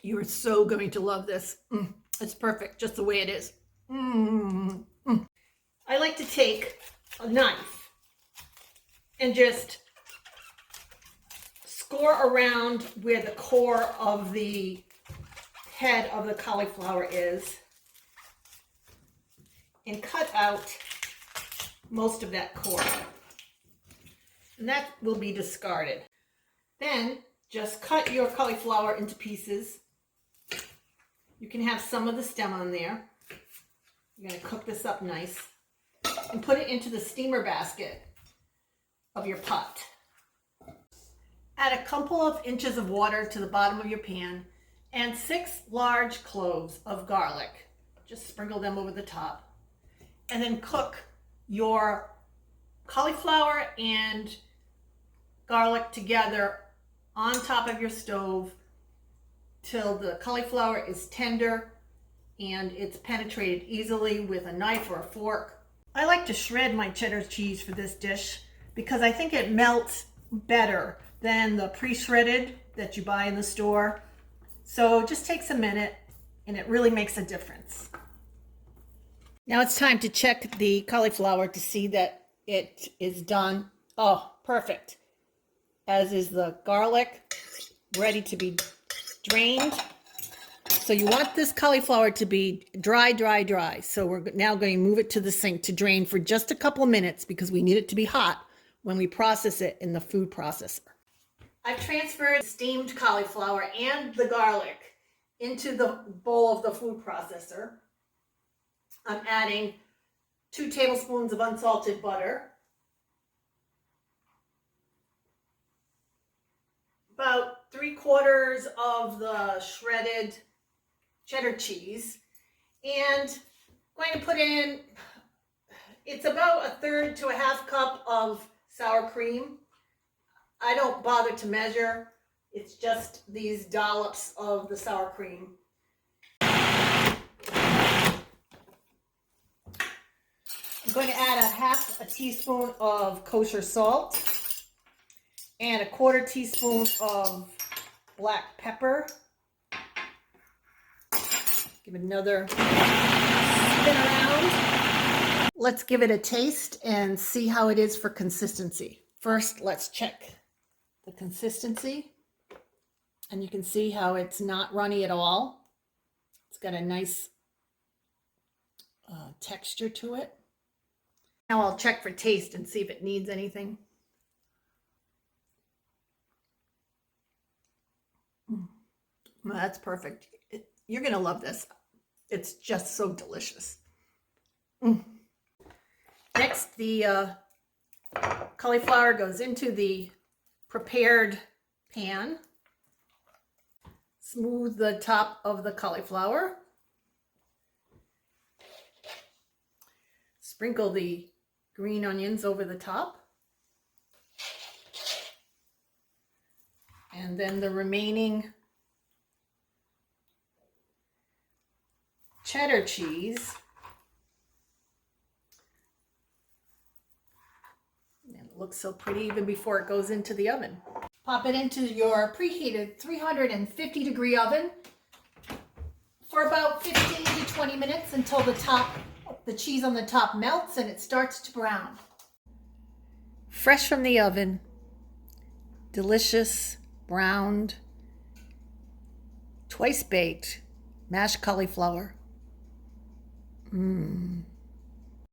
You are so going to love this. It's perfect, just the way it is. I like to take a knife and just score around where the core of the head of the cauliflower is and cut out most of that core. And that will be discarded. Then just cut your cauliflower into pieces. You can have some of the stem on there. You're going to cook this up nice and put it into the steamer basket of your pot. Add a couple of inches of water to the bottom of your pan and 6 large cloves of garlic. Just sprinkle them over the top. And then cook your cauliflower and garlic together on top of your stove till the cauliflower is tender and it's penetrated easily with a knife or a fork. I like to shred my cheddar cheese for this dish because I think it melts better than the pre-shredded that you buy in the store. So it just takes a minute and it really makes a difference. Now it's time to check the cauliflower to see that it is done. Oh, perfect. As is the garlic, ready to be drained. So you want this cauliflower to be dry, dry, dry. So we're now going to move it to the sink to drain for just a couple of minutes because we need it to be hot when we process it in the food processor. I've transferred steamed cauliflower and the garlic into the bowl of the food processor. I'm adding 2 tablespoons of unsalted butter, about 3/4 of the shredded cheddar cheese, and I'm going to put in, it's about 1/3 to 1/2 cup of sour cream. I don't bother to measure. It's just these dollops of the sour cream. I'm going to add a 1/2 teaspoon of kosher salt and a 1/4 teaspoon of black pepper. Give it another spin around. Let's give it a taste and see how it is for consistency. First, let's check the consistency. And you can see how it's not runny at all. It's got a nice texture to it. Now I'll check for taste and see if it needs anything. Well, that's perfect. You're going to love this. It's just so delicious. Next, the cauliflower goes into the prepared pan. Smooth the top of the cauliflower. Sprinkle the green onions over the top. And then the remaining cheddar cheese. And it looks so pretty even before it goes into the oven. Pop it into your preheated 350 degree oven for about 15 to 20 minutes until the cheese on the top melts and it starts to brown. Fresh from the oven, delicious, browned, twice baked mashed cauliflower.